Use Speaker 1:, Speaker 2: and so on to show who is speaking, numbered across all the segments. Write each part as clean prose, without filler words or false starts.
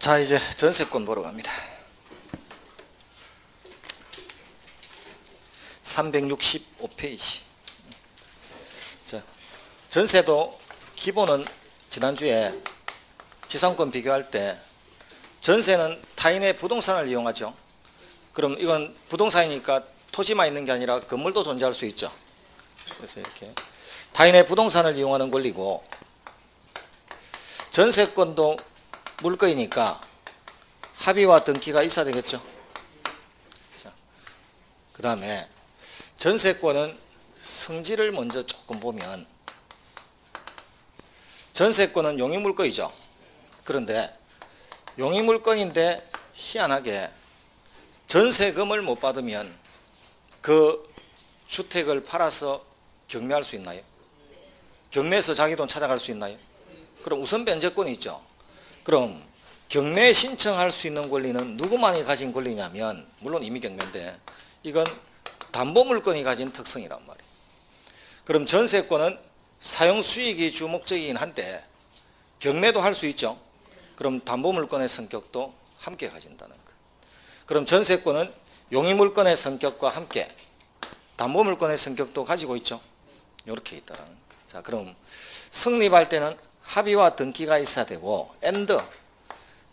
Speaker 1: 자, 이제 전세권 보러 갑니다. 365페이지. 자, 전세도 기본은 지난주에 지상권 비교할 때 전세는 타인의 부동산을 이용하죠. 그럼 이건 부동산이니까 토지만 있는 게 아니라 건물도 존재할 수 있죠. 그래서 이렇게 타인의 부동산을 이용하는 권리고, 전세권도 물거이니까 합의와 등기가 있어야 되겠죠. 그 다음에 전세권은 성질을 먼저 조금 보면, 전세권은 용의물거이죠. 그런데 용의물건인데 희한하게 전세금을 못 받으면 그 주택을 팔아서 경매할 수 있나요? 경매에서 자기 돈 찾아갈 수 있나요? 그럼 우선 변제권이 있죠. 그럼 경매 신청할 수 있는 권리는 누구만이 가진 권리냐면, 물론 이미 경매인데 이건 담보물건이 가진 특성이란 말이에요. 그럼 전세권은 사용 수익이 주 목적이긴 한데 경매도 할 수 있죠. 그럼 담보물건의 성격도 함께 가진다는 거. 그럼 전세권은 용의물건의 성격과 함께 담보물건의 성격도 가지고 있죠. 이렇게 있다라는 거. 자, 그럼 성립할 때는 합의와 등기가 있어야 되고, and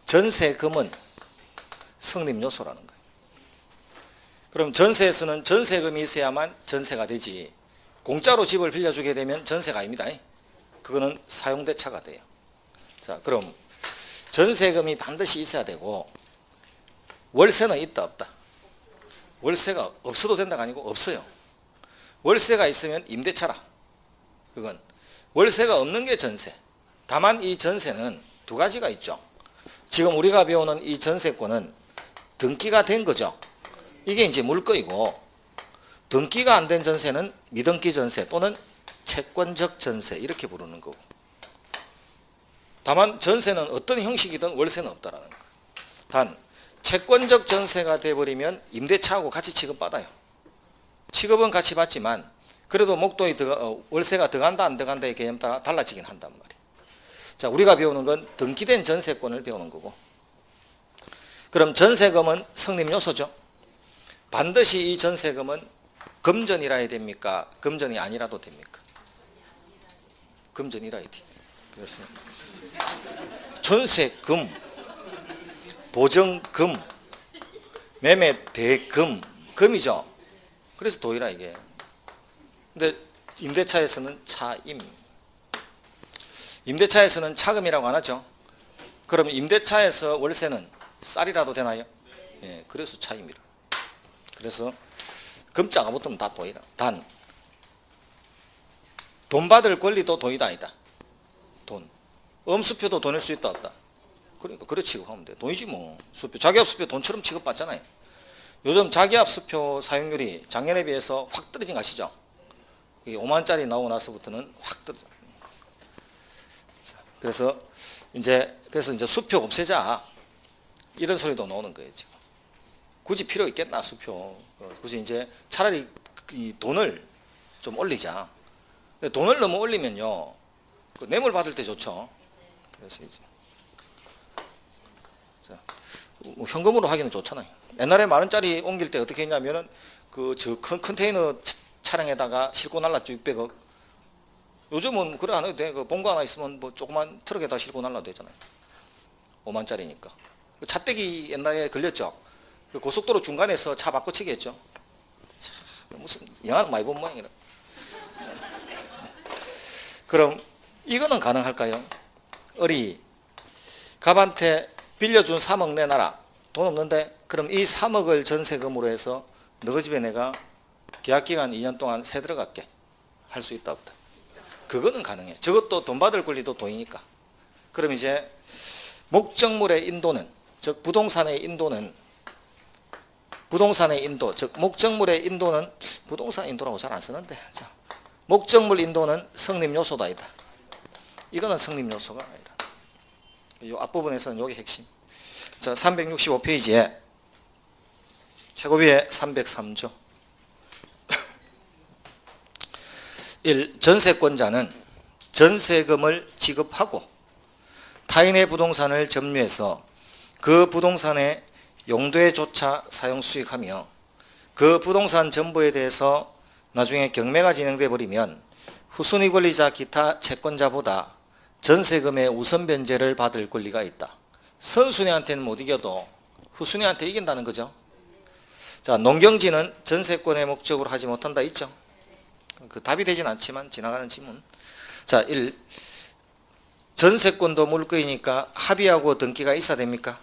Speaker 1: 전세금은 성립 요소라는 거예요. 그럼 전세에서는 전세금이 있어야만 전세가 되지, 공짜로 집을 빌려주게 되면 전세가 아닙니다. 그거는 사용대차가 돼요. 자, 그럼 전세금이 반드시 있어야 되고, 월세는 있다 없다? 월세가 없어도 된다가 아니고 없어요. 월세가 있으면 임대차라. 그건 월세가 없는 게 전세. 다만 이 전세는 두 가지가 있죠. 지금 우리가 배우는 이 전세권은 등기가 된 거죠. 이게 이제 물거이고, 등기가 안 된 전세는 미등기 전세 또는 채권적 전세 이렇게 부르는 거고, 다만 전세는 어떤 형식이든 월세는 없다라는 거예요. 단 채권적 전세가 돼버리면 임대차하고 같이 취급받아요. 취급은 같이 받지만 그래도 목돈이 월세가 들어간다 안 들어간다의 개념 따라 달라지긴 한단 말이에요. 자, 우리가 배우는 건 등기된 전세권을 배우는 거고, 그럼 전세금은 성립 요소죠. 반드시 이 전세금은 금전이라 해야 됩니까? 금전이 아니라도 됩니까? 금전이라 해야 돼요. 그래서 전세금, 보증금, 매매대금, 금이죠. 그래서 도이라 이게. 근데 임대차에서는 차임. 임대차에서는 차금이라고 안 하죠. 그럼 임대차에서 월세는 쌀이라도 되나요? 예, 그래서 차임이라. 그래서 금자가 붙으면 다 도이라. 단 돈 받을 권리도 도이다 아니다. 돈. 음수표도 돈일 수 있다 없다? 그러니까 그래 취급하면 돼. 돈이지 뭐. 수표. 자기압 수표 돈처럼 취급받잖아요. 요즘 자기압 수표 사용률이 작년에 비해서 확 떨어진 거 아시죠? 5만짜리 나오고 나서부터는 확 떨어져. 그래서 이제 수표 없애자 이런 소리도 나오는 거예요 지금. 굳이 필요 있겠나 수표. 굳이 이제 차라리 이 돈을 좀 올리자. 근데 돈을 너무 올리면요, 그 뇌물 받을 때 좋죠. 그래서 이제 뭐 현금으로 하기는 좋잖아요. 옛날에 10,000원짜리 옮길 때 어떻게 했냐면은 저 큰 컨테이너 차량에다가 싣고 날랐죠. 600억. 요즘은 그래 안 해도 돼. 그 본거 하나 있으면 뭐 조그만 트럭에다 싣고 날라도 되잖아요. 5만짜리니까. 차떼기 옛날에 걸렸죠. 그 고속도로 중간에서 차 바꿔치기 했죠. 무슨 영화 많이 본 모양이라. 그럼 이거는 가능할까요? 갑한테 빌려준 3억 내놔라. 돈 없는데? 그럼 이 3억을 전세금으로 해서 너희 집에 내가 계약기간 2년 동안 세 들어갈게. 할 수 있다 없다? 그거는 가능해. 저것도 돈 받을 권리도 돈이니까. 그럼 이제 목적물의 인도는, 즉 부동산의 인도는, 부동산의 인도, 즉 목적물의 인도는, 부동산 인도라고 잘 안 쓰는데, 자, 목적물 인도는 성립 요소다 아니다. 이거는 성립 요소가 아니다. 이 앞부분에서는 이게 핵심. 자, 365페이지에 최고위에 303조 1. 전세권자는 전세금을 지급하고 타인의 부동산을 점유해서 그 부동산의 용도에조차 사용 수익하며 그 부동산 전부에 대해서 나중에 경매가 진행돼 버리면 후순위 권리자 기타 채권자보다 전세금의 우선 변제를 받을 권리가 있다. 선순위한테는 못 이겨도 후순위한테 이긴다는 거죠. 자, 농경지는 전세권의 목적으로 하지 못한다 있죠. 그 답이 되진 않지만 지나가는 지문. 자, 1. 전세권도 물거이니까 합의하고 등기가 있어야 됩니까?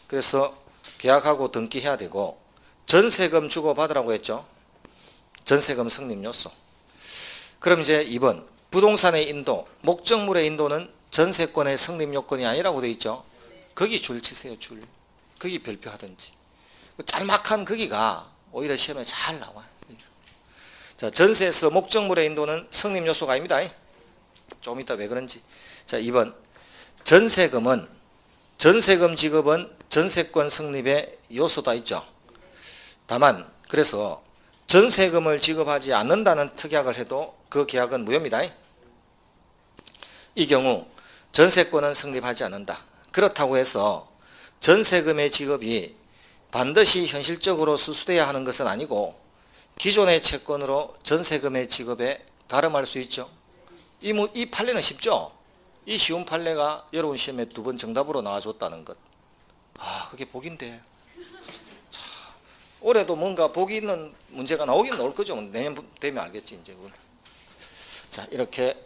Speaker 1: 그래서 계약하고 등기해야 되고 전세금 주고받으라고 했죠. 전세금 성립 요소. 그럼 이제 2번 부동산의 인도, 목적물의 인도는 전세권의 성립 요건이 아니라고 되어 있죠. 거기 줄 치세요. 줄. 거기 별표하든지. 짤막한 거기가 오히려 시험에 잘 나와요. 자, 전세에서 목적물의 인도는 성립 요소가 아닙니다. 좀 이따 왜 그런지. 자, 2번 전세금은 전세금 지급은 전세권 성립의 요소다 있죠. 다만 그래서 전세금을 지급하지 않는다는 특약을 해도 그 계약은 무효입니다. 이 경우 전세권은 성립하지 않는다. 그렇다고 해서 전세금의 지급이 반드시 현실적으로 수수돼야 하는 것은 아니고 기존의 채권으로 전세금의 지급에 가름할 수 있죠. 이 판례는 쉽죠. 이 쉬운 판례가 여러분 시험에 2번 정답으로 나와줬다는 것. 그게 복인데. 자, 올해도 뭔가 복이 있는 문제가 나오긴 나올 거죠. 내년 되면 알겠지 이제. 자, 이렇게.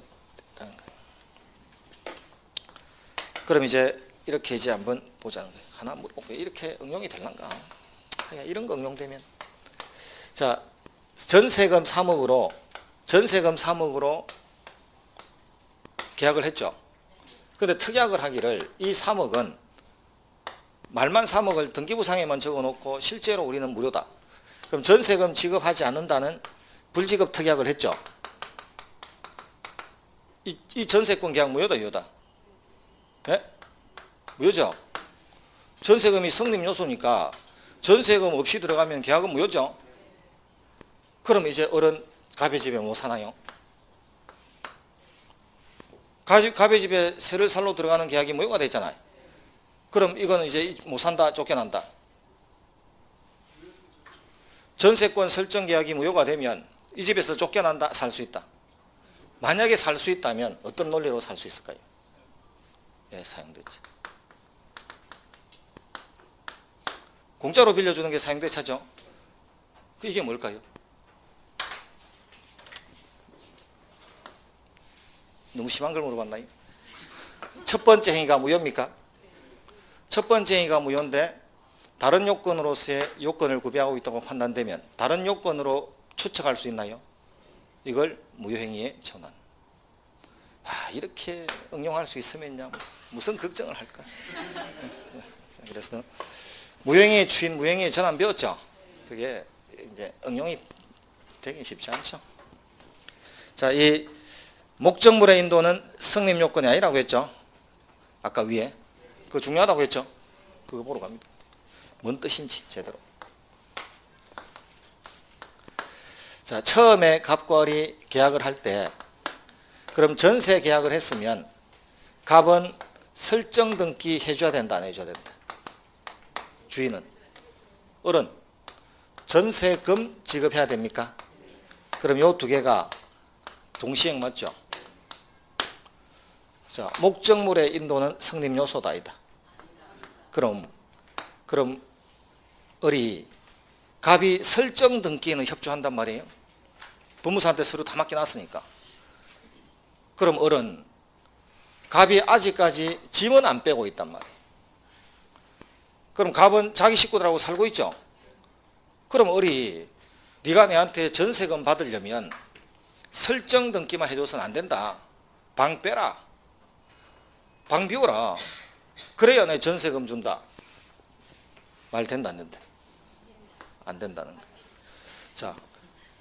Speaker 1: 그럼 이제 이렇게 이제 한번 보자는 거예요. 하나 물어볼게요. 이렇게 응용이 될란가? 이런 거 응용되면. 자, 전세금 3억으로 계약을 했죠. 근데 특약을 하기를 이 3억은 말만 3억을 등기부상에만 적어놓고 실제로 우리는 무료다. 그럼 전세금 지급하지 않는다는 불지급 특약을 했죠. 이 전세권 계약 무효다, 유효다? 네? 무효죠. 전세금이 성립 요소니까 전세금 없이 들어가면 계약은 무효죠. 그럼 이제 어른 갑의 집에 뭐 사나요? 갑의 집에 새를 살로 들어가는 계약이 무효가 됐잖아요. 그럼 이거는 이제 못 산다, 쫓겨난다. 전세권 설정 계약이 무효가 되면 이 집에서 쫓겨난다, 살 수 있다. 만약에 살 수 있다면 어떤 논리로 살 수 있을까요? 예, 사용대차. 공짜로 빌려주는 게 사용대차죠. 이게 뭘까요? 너무 심한 걸 물어봤나요? 첫 번째 행위가 무효입니까? 첫 번째 행위가 무효인데 다른 요건으로서의 요건을 구비하고 있다고 판단되면 다른 요건으로 추측할 수 있나요? 이걸 무효행위의 전환. 이렇게 응용할 수 있으면요, 무슨 걱정을 할까? 그래서 무효행위의 추인, 무효행위의 전환 배웠죠? 그게 이제 응용이 되기 쉽지 않죠. 자, 이 목적물의 인도는 성립 요건이 아니라고 했죠. 아까 위에. 그거 중요하다고 했죠. 그거 보러 갑니다. 뭔 뜻인지 제대로. 자, 처음에 갑과을이 계약을 할 때 그럼 전세 계약을 했으면 갑은 설정 등기 해줘야 된다, 안 해줘야 된다? 주인은. 을은 전세금 지급해야 됩니까? 그럼 요 두 개가 동시행 맞죠? 자, 목적물의 인도는 성립 요소다, 아니다? 그럼 을이 갑이 설정 등기에는 협조한단 말이에요. 법무사한테 서류 다 맡겨놨으니까. 그럼 을은 갑이 아직까지 짐은 안 빼고 있단 말이에요. 그럼 갑은 자기 식구들하고 살고 있죠. 그럼 을이 네가 내한테 전세금 받으려면 설정 등기만 해줘서는 안 된다. 방 빼라. 방 비워라. 그래야 내 전세금 준다. 말 된다, 안 된다? 안 된다는 거예요. 자,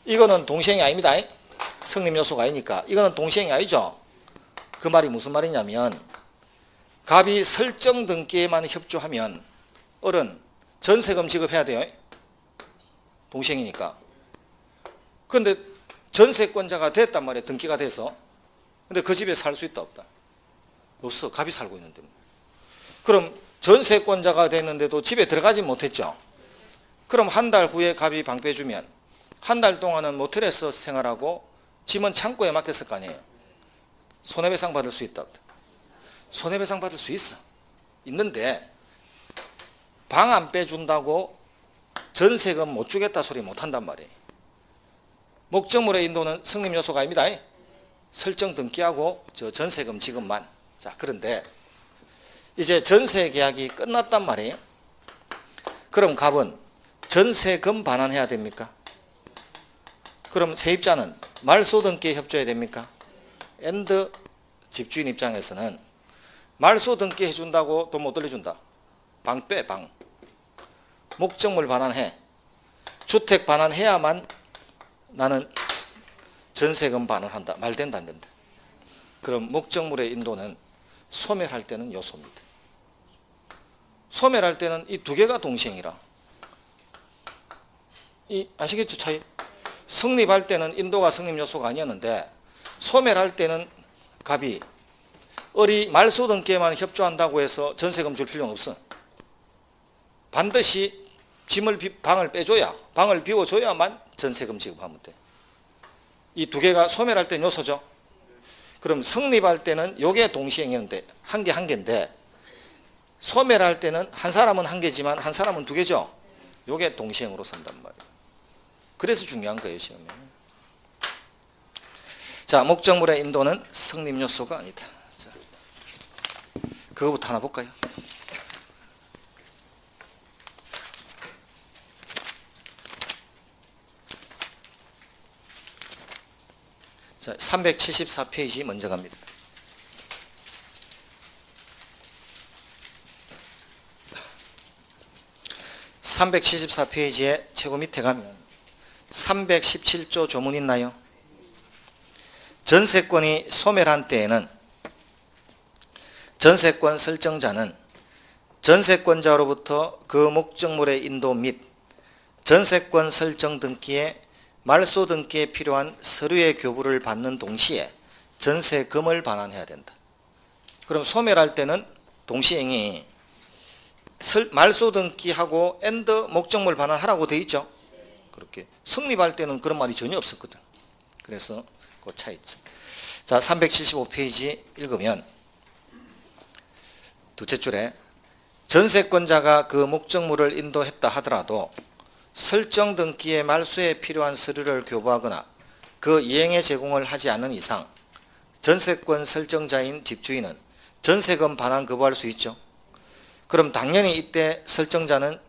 Speaker 1: 이거는 동시행이 아닙니다. 성립 요소가 아니니까. 이거는 동시행이 아니죠. 그 말이 무슨 말이냐면 갑이 설정 등기에만 협조하면 을은 전세금 지급해야 돼요. 동시행이니까. 그런데 전세권자가 됐단 말이에요. 등기가 돼서. 근데 그 집에 살 수 있다, 없다? 없어. 갑이 살고 있는데. 그럼 전세권자가 됐는데도 집에 들어가지 못했죠. 그럼 한 달 후에 갑이 방 빼주면 한 달 동안은 모텔에서 생활하고 집은 창고에 맡겼을 거 아니에요. 손해배상 받을 수 있다. 손해배상 받을 수 있어. 있는데 방 안 빼준다고 전세금 못 주겠다 소리 못 한단 말이에요. 목적물의 인도는 성립 요소가 아닙니다. 설정 등기하고 저 전세금 지급만. 자, 그런데 이제 전세 계약이 끝났단 말이에요. 그럼 갑은 전세금 반환해야 됩니까? 그럼 세입자는 말소 등기에 협조해야 됩니까? 엔드 집주인 입장에서는 말소 등기 해준다고 돈 못 돌려준다. 방 빼, 방. 목적물 반환해. 주택 반환해야만 나는 전세금 반환한다. 말 된다, 안 된다. 그럼 목적물의 인도는 소멸할 때는 요소입니다. 소멸할 때는 이 두 개가 동시행이라. 아시겠죠, 차이? 성립할 때는 인도가 성립 요소가 아니었는데 소멸할 때는 갑이 말소 등기에만 협조한다고 해서 전세금 줄 필요는 없어. 반드시 방을 빼줘야, 방을 비워줘야만 전세금 지급하면 돼. 이 두 개가 소멸할 때는 요소죠. 그럼 성립할 때는 요게 동시행이었는데 한 개인데 소멸할 때는 한 사람은 한 개지만 한 사람은 두 개죠. 요게 동시행으로 선단 말이에요. 그래서 중요한 거예요, 시험에. 자, 목적물의 인도는 성립 요소가 아니다. 자, 그거부터 하나 볼까요? 자, 374페이지 먼저 갑니다. (374페이지에) 최고 밑에 가면 317조 조문 있나요? 전세권이 소멸한 때에는 전세권 설정자는 전세권자로부터 그 목적물의 인도 및 전세권 설정 등기에 말소 등기에 필요한 서류의 교부를 받는 동시에 전세금을 반환해야 된다. 그럼 소멸할 때는 동시행이 말소 등기하고 엔드 목적물 반환하라고 되어 있죠. 그렇게 성립할 때는 그런 말이 전혀 없었거든. 그래서 그 차이점. 자, 375페이지 읽으면 둘째 줄에 전세권자가 그 목적물을 인도했다 하더라도 설정 등기의 말소에 필요한 서류를 교부하거나 그 이행에 제공을 하지 않는 이상 전세권 설정자인 집주인은 전세금 반환 거부할 수 있죠. 그럼 당연히 이때 설정자는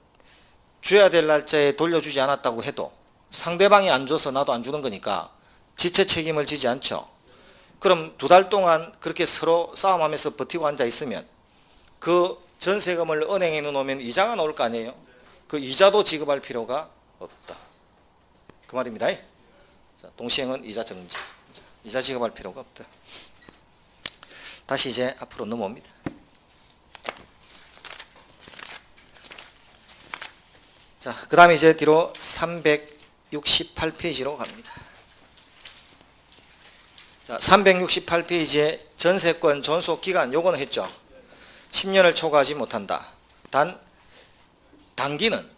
Speaker 1: 줘야 될 날짜에 돌려주지 않았다고 해도 상대방이 안 줘서 나도 안 주는 거니까 지체 책임을 지지 않죠. 그럼 두 달 동안 그렇게 서로 싸움하면서 버티고 앉아 있으면 그 전세금을 은행에 넣어놓으면 이자가 나올 거 아니에요. 그 이자도 지급할 필요가 없다. 그 말입니다. 자, 동시행은 이자 정지. 이자 지급할 필요가 없다. 다시 이제 앞으로 넘어옵니다. 자, 그 다음에 이제 뒤로 368페이지로 갑니다. 자, 368페이지에 전세권 존속 기간 요거는 했죠. 10년을 초과하지 못한다. 단 단기는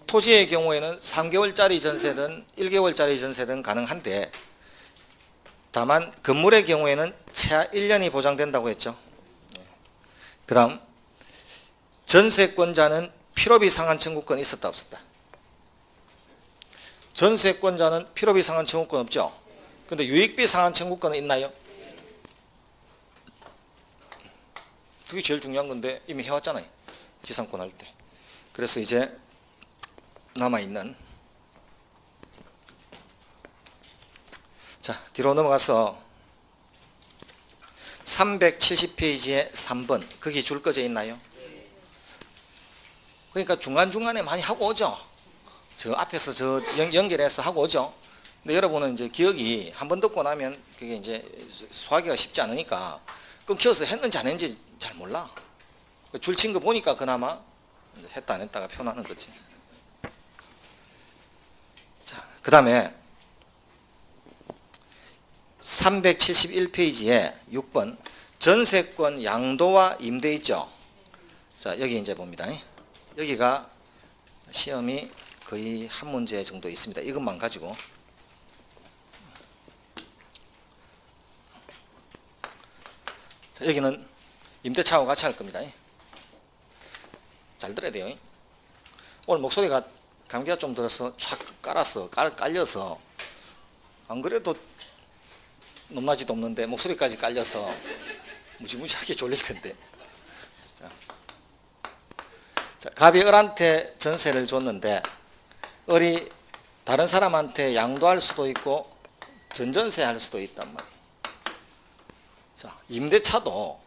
Speaker 1: 토지의 경우에는 3개월짜리 전세든 1개월짜리 전세든 가능한데 다만 건물의 경우에는 최하 1년이 보장된다고 했죠. 그 다음 전세권자는 필요비 상환 청구권이 있었다 없었다? 전세권자는 필요비 상환 청구권 없죠. 근데 유익비 상환 청구권은 있나요? 그게 제일 중요한 건데 이미 해왔잖아요. 지상권 할 때. 그래서 이제 남아있는 자 뒤로 넘어가서 370페이지에 3번 거기 줄 꺼져 있나요? 그러니까 중간중간에 많이 하고 오죠. 저 앞에서 저 연결해서 하고 오죠. 근데 여러분은 이제 기억이 한 번 듣고 나면 그게 이제 소화하기가 쉽지 않으니까 끊겨서 했는지 안 했는지 잘 몰라. 줄 친 거 보니까 그나마 했다 안 했다가 표현하는 거지. 자, 그 다음에 371페이지에 6번 전세권 양도와 임대 있죠. 자, 여기 이제 봅니다. 여기가 시험이 거의 한 문제 정도 있습니다. 이것만 가지고. 자, 여기는 임대차하고 같이 할 겁니다. 잘 들어야 돼요. 오늘 목소리가 감기가 좀 들어서 촥 깔려서 안 그래도 높낮이도 없는데 목소리까지 깔려서 무지무지하게 졸릴 텐데. 자, 갑이 을한테 전세를 줬는데 을이 다른 사람한테 양도할 수도 있고 전전세 할 수도 있단 말이에요. 자, 임대차도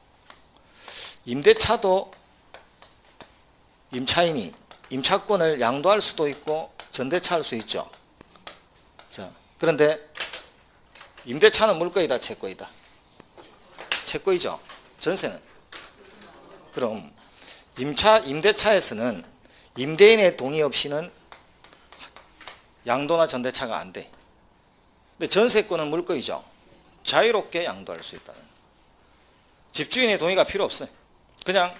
Speaker 1: 임차인이 임차권을 양도할 수도 있고 전대차 할 수 있죠. 자, 그런데 임대차는 물거이다, 채권이다? 채권이죠. 전세는. 그럼 임대차에서는 임대인의 동의 없이는 양도나 전대차가 안 돼. 근데 전세권은 물거이죠. 자유롭게 양도할 수 있다는. 집주인의 동의가 필요 없어요. 그냥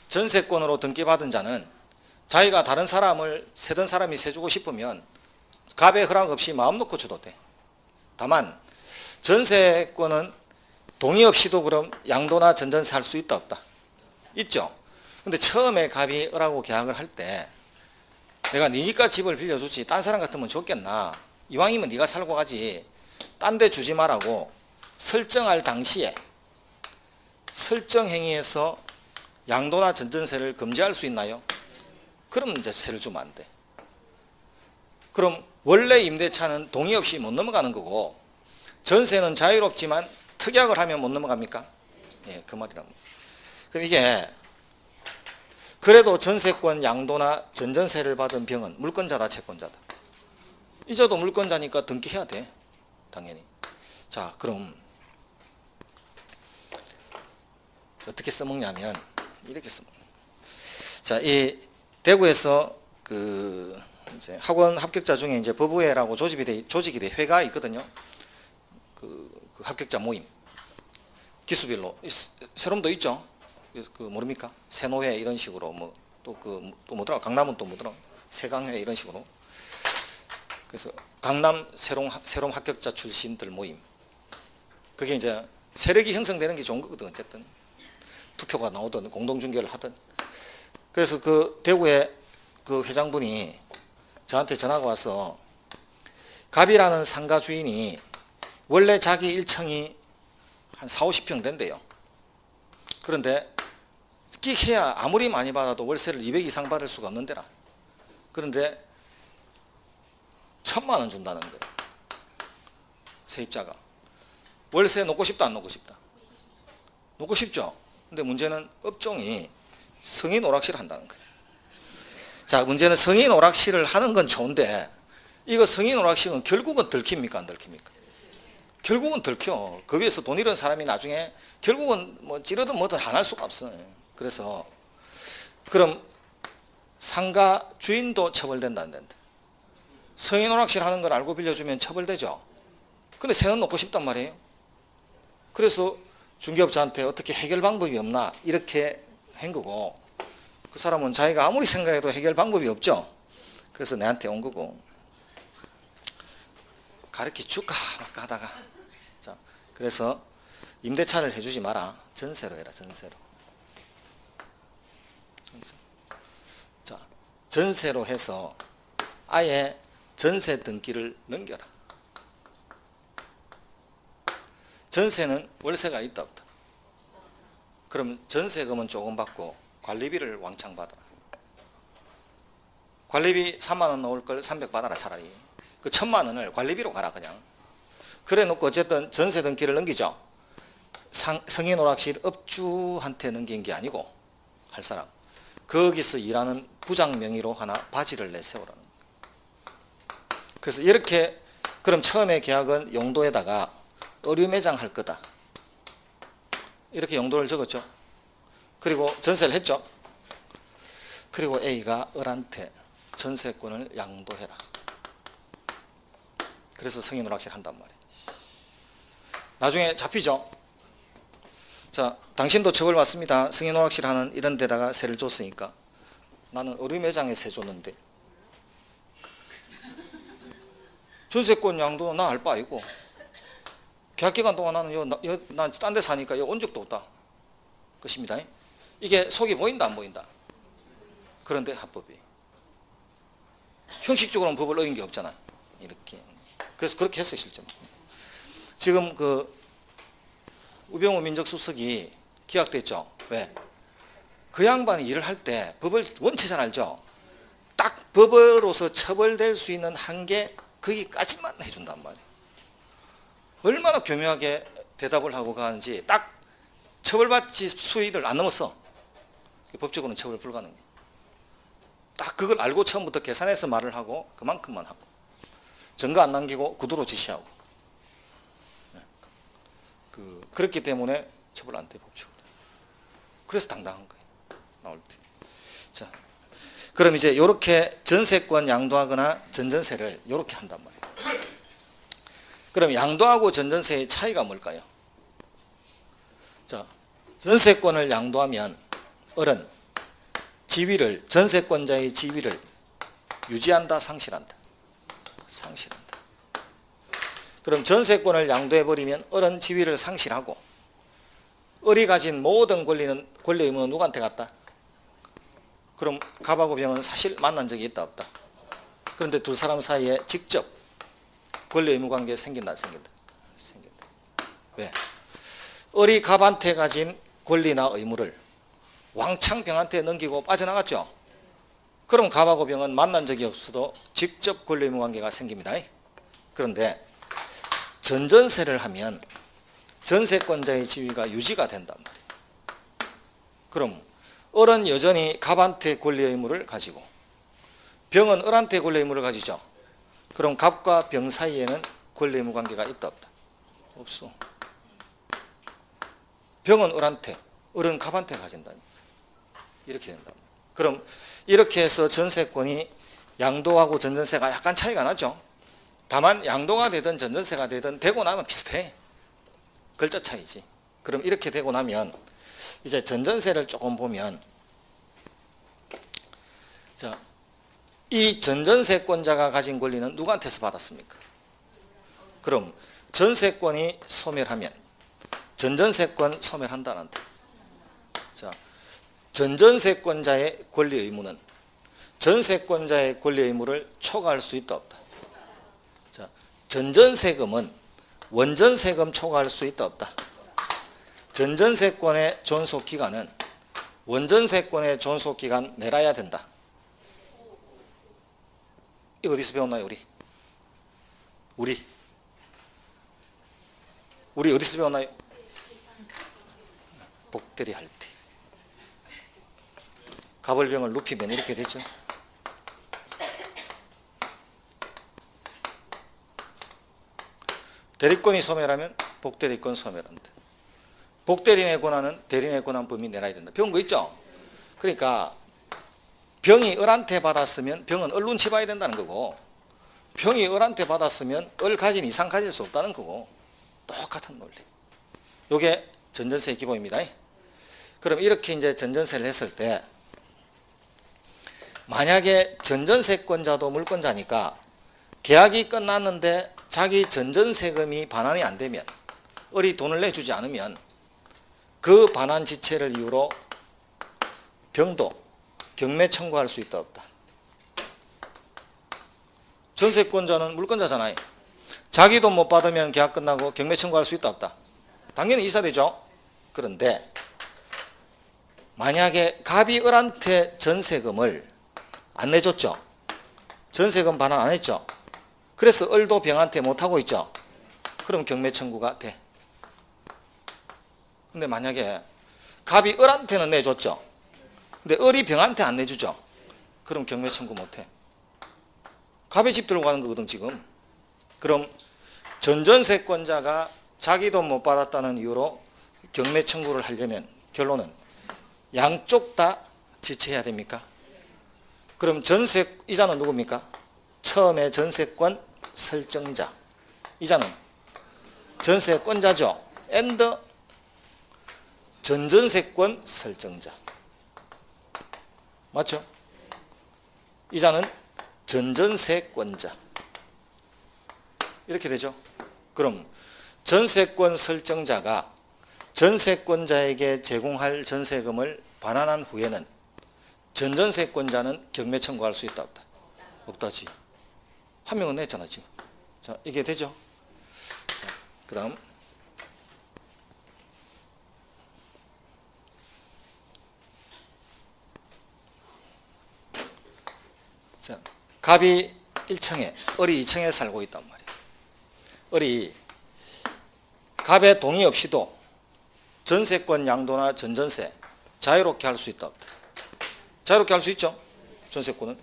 Speaker 1: 전세권으로 등기받은 자는 자기가 다른 사람을 세던 사람이 세주고 싶으면 갑의 허락 없이 마음 놓고 줘도 돼. 다만 전세권은 동의 없이도 그럼 양도나 전전세 할 수 있다 없다? 있죠. 근데 처음에 갑이 을하고 계약을 할 때 내가 니니까 집을 빌려주지 딴 사람 같으면 줬겠나, 이왕이면 네가 살고 가지, 딴 데 주지 말라고 설정할 당시에 설정 행위에서 양도나 전전세를 금지할 수 있나요? 그럼 이제 세를 주면 안 돼. 그럼 원래 임대차는 동의 없이 못 넘어가는 거고 전세는 자유롭지만 특약을 하면 못 넘어갑니까? 예, 그 말이라고. 그럼 이게 그래도 전세권 양도나 전전세를 받은 병은 물권자다, 채권자다? 잊어도 물권자니까 등기해야 돼, 당연히. 자, 그럼 어떻게 써먹냐면 이렇게 써먹는. 자, 이 대구에서 그 이제 학원 합격자 중에 이제 법우회라고 조직이 돼 회가 있거든요. 그 합격자 모임 기수별로 세롬도 있죠. 그 모릅니까? 세노회 이런 식으로 뭐 또 뭐더라, 강남은 또 뭐더라, 세강회 이런 식으로. 그래서 강남 세롬 합격자 출신들 모임. 그게 이제 세력이 형성되는 게 좋은 거거든. 어쨌든 투표가 나오든 공동중개를 하든. 그래서 그 대구의 그 회장분이 저한테 전화가 와서 갑이라는 상가 주인이 원래 자기 1층이 한 4, 50평 된대요. 그런데 끼해야 아무리 많이 받아도 월세를 200 이상 받을 수가 없는 데라. 그런데 1,000만 원 준다는 거예요. 세입자가. 월세 놓고 싶다, 안 놓고 싶다? 놓고 싶죠. 근데 문제는 업종이 성인 오락실 한다는 거예요. 자, 문제는 성인 오락실을 하는 건 좋은데 이거 성인 오락실은 결국은 들킵니까, 안 들킵니까? 결국은 들켜. 그 위에서 돈 잃은 사람이 나중에 결국은 뭐 찌르든 뭐든 안 할 수가 없어요. 그래서 그럼 상가 주인도 처벌된다, 안 된다? 성인 오락실 하는 걸 알고 빌려주면 처벌되죠. 근데 세는 놓고 싶단 말이에요. 그래서 중개업자한테 어떻게 해결 방법이 없나 이렇게 한 거고, 그 사람은 자기가 아무리 생각해도 해결 방법이 없죠. 그래서 내한테 온 거고, 가르쳐 줄까 말까 하다가, 자, 그래서 임대차를 해주지 마라, 전세로 해라, 전세로. 자, 전세로 해서 아예 전세 등기를 넘겨라. 전세는 월세가 있다 없다? 그럼 전세금은 조금 받고 관리비를 왕창 받아라. 관리비 3만 원 나올 걸 300 받아라, 차라리. 그 1,000만 원을 관리비로 가라, 그냥. 그래 놓고 어쨌든 전세 등기를 넘기죠. 성인 오락실 업주한테 넘긴 게 아니고 할 사람. 거기서 일하는 부장 명의로 하나 바지를 내세우라는 거예요. 그래서 이렇게, 그럼 처음에 계약은 용도에다가 의류 매장할 거다, 이렇게 용도를 적었죠. 그리고 전세를 했죠. 그리고 A가 을한테 전세권을 양도해라. 그래서 성인 오락실 한단 말이에요. 나중에 잡히죠. 자, 당신도 처벌받습니다. 승인오락실 하는 이런 데다가 세를 줬으니까 나는 어리 매장에 세 줬는데 전세권 양도는 나 알 바 아니고 계약 기간 동안 나는 난 딴 데 사니까 온 적도 없다 것입니다. 이게 속이 보인다 안 보인다? 그런데 합법이 형식적으로는 법을 어긴 게 없잖아. 이렇게 그래서 그렇게 했어요. 실제로 지금 그 우병우 민정수석이 기각됐죠. 왜? 그 양반이 일을 할 때 법을 원체 잘 알죠. 딱 법으로서 처벌될 수 있는 한계 거기까지만 해준단 말이에요. 얼마나 교묘하게 대답을 하고 가는지 딱 처벌받지 수위를 안 넘었어. 법적으로는 처벌 불가능해. 딱 그걸 알고 처음부터 계산해서 말을 하고 그만큼만 하고 증거 안 남기고 구두로 지시하고 그렇기 때문에 처벌 안 돼 법적으로. 그래서 당당한 거예요. 나올 때. 자, 그럼 이제 이렇게 전세권 양도하거나 전전세를 이렇게 한단 말이에요. 그럼 양도하고 전전세의 차이가 뭘까요? 자, 전세권을 양도하면 지위를 전세권자의 지위를 유지한다, 상실한다. 상실한다. 그럼 전세권을 양도해버리면 지위를 상실하고 가진 모든 권리 의무는 누구한테 갔다? 그럼 갑하고 병은 사실 만난 적이 있다 없다? 그런데 두 사람 사이에 직접 권리 의무 관계 생긴다 안 생긴다? 생긴다. 왜? 갑한테 가진 권리나 의무를 왕창 병한테 넘기고 빠져나갔죠. 그럼 갑하고 병은 만난 적이 없어도 직접 권리 의무 관계가 생깁니다. 그런데 전전세를 하면 전세권자의 지위가 유지가 된단 말이에요. 그럼 여전히 갑한테 권리 의무를 가지고 병은 을한테 권리 의무를 가지죠. 그럼 갑과 병 사이에는 권리 의무 관계가 있다 없다? 없어. 병은 을한테, 을은 갑한테 가진다니까. 이렇게 된다. 그럼 이렇게 해서 전세권이 양도하고 전전세가 약간 차이가 나죠. 다만 양도가 되든 전전세가 되든 되고 나면 비슷해. 글자 차이지. 그럼 이렇게 되고 나면 이제 전전세를 조금 보면, 자, 이 전전세권자가 가진 권리는 누구한테서 받았습니까? 그럼 전세권이 소멸하면 전전세권 소멸한다 안 한다? 자, 전전세권자의 권리 의무는 전세권자의 권리 의무를 초과할 수 있다 없다? 자, 전전세금은 원전세금 초과할 수 있다 없다? 전전세권의 존속기간은 원전세권의 존속기간 내라야 된다. 이거 어디서 배웠나요? 우리 어디서 배웠나요? 복대리 할 때. 갑을병을 눕히면 이렇게 되죠. 대리권이 소멸하면 복대리권 소멸한다. 복대리인의 권한은 대리인의 권한 범위 내라야 된다. 배운 거 있죠? 그러니까 병이 을한테 받았으면 병은 을 눈치 봐야 된다는 거고, 병이 을한테 받았으면 을 가진 이상 가질 수 없다는 거고, 똑같은 논리. 이게 전전세의 기본입니다. 그럼 이렇게 이제 전전세를 했을 때, 만약에 전전세권자도 물권자니까 계약이 끝났는데 자기 전전세금이 반환이 안 되면, 을이 돈을 내주지 않으면 그 반환 지체를 이유로 병도 경매 청구할 수 있다 없다? 전세권자는 물권자잖아요. 자기 돈 못 받으면 계약 끝나고 경매 청구할 수 있다 없다? 당연히 이사되죠. 그런데 만약에 갑이 을한테 전세금을 안 내줬죠. 전세금 반환 안 했죠. 그래서 을도 병한테 못하고 있죠. 그럼 경매 청구가 돼. 근데 만약에 갑이 을한테는 내줬죠. 근데 을이 병한테 안 내주죠. 그럼 경매 청구 못해. 갑의 집 들고 가는 거거든 지금. 그럼 전전세권자가 자기 돈 못 받았다는 이유로 경매 청구를 하려면 결론은 양쪽 다 지체해야 됩니까? 그럼 이자는 누굽니까? 처음에 전세권 설정자. 이자는 전세권자죠. 전전세권 설정자. 맞죠? 이자는 전전세권자. 이렇게 되죠. 그럼 전세권 설정자가 전세권자에게 제공할 전세금을 반환한 후에는 전전세권자는 경매 청구할 수 있다 없다? 없다지. 한 명은 냈잖아 지금. 자, 이게 되죠. 그 다음 자, 갑이 1층에 을이 2층에 살고 있단 말이에요. 을이 갑의 동의 없이도 전세권 양도나 전전세 자유롭게 할 수 있다 없다? 자유롭게 할 수 있죠. 전세권은.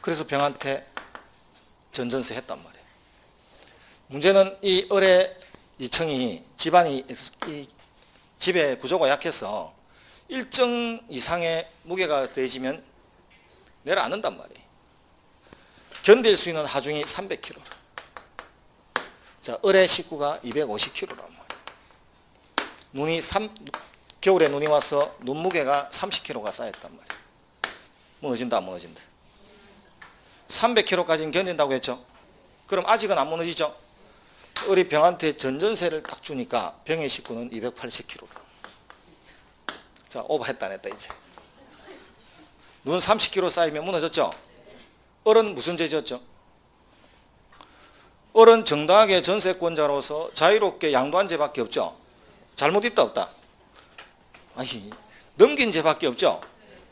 Speaker 1: 그래서 병한테 전전세 했단 말이에요. 문제는 이 을의 2층이 집안이 이 집의 구조가 약해서 일정 이상의 무게가 되지면 내려앉는단 말이에요. 견딜 수 있는 하중이 300kg. 자, 을의 식구가 250kg란 말이에요. 겨울에 눈이 와서 눈 무게가 30kg가 쌓였단 말이에요. 무너진다 안 무너진다? 300kg까지는 견딘다고 했죠. 그럼 아직은 안 무너지죠. 을이 병한테 전전세를 딱 주니까 병의 식구는 280kg. 자, 오버했다 안 했다 이제. 눈 30kg 쌓이면 무너졌죠. 을은 무슨 죄 지었죠? 을은 정당하게 전세권자로서 자유롭게 양도한 죄밖에 없죠. 잘못 있다 없다? 아니, 넘긴 죄밖에 없죠.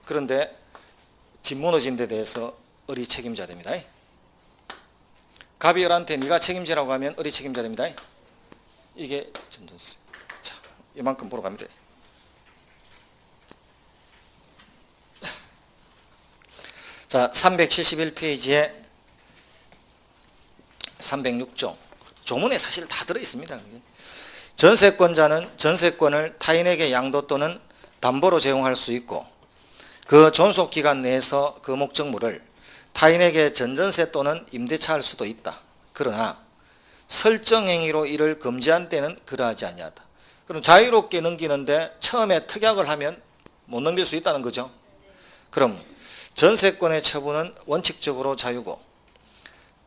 Speaker 1: 그런데 집 무너진 데 대해서 을이 책임져야 됩니다. 갑이 을한테 네가 책임지라고 하면 을이 책임져야 됩니다. 이게 전전세. 자, 이만큼 보러 갑니다. 자, 371페이지에 306조. 조문에 사실 다 들어있습니다. 전세권자는 전세권을 타인에게 양도 또는 담보로 제공할 수 있고 그 존속기간 내에서 그 목적물을 타인에게 전전세 또는 임대차 할 수도 있다. 그러나 설정행위로 이를 금지한 때는 그러하지 아니하다. 그럼 자유롭게 넘기는데 처음에 특약을 하면 못 넘길 수 있다는 거죠. 그럼 전세권의 처분은 원칙적으로 자유고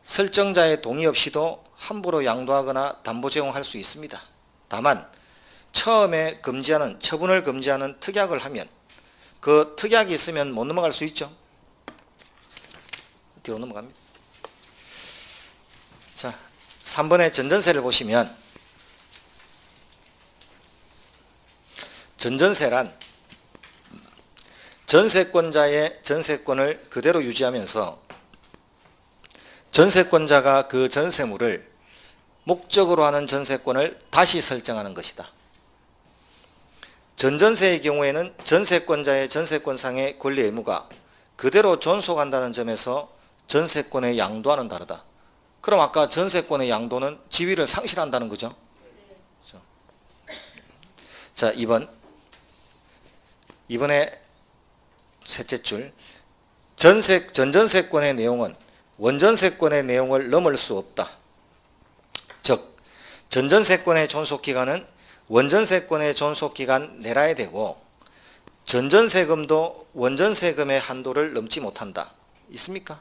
Speaker 1: 설정자의 동의 없이도 함부로 양도하거나 담보 제공할 수 있습니다. 다만 처음에 처분을 금지하는 특약을 하면 그 특약이 있으면 못 넘어갈 수 있죠. 뒤로 넘어갑니다. 자, 3번의 전전세를 보시면 전전세란 전세권자의 전세권을 그대로 유지하면서 전세권자가 그 전세물을 목적으로 하는 전세권을 다시 설정하는 것이다. 전전세의 경우에는 전세권자의 전세권상의 권리 의무가 그대로 존속한다는 점에서 전세권의 양도와는 다르다. 그럼 아까 전세권의 양도는 지위를 상실한다는 거죠. 자, 2번에 셋째 줄. 전전세권의 내용은 원전세권의 내용을 넘을 수 없다. 즉 전전세권의 존속기간은 원전세권의 존속기간 내라야 되고 전전세금도 원전세금의 한도를 넘지 못한다. 있습니까?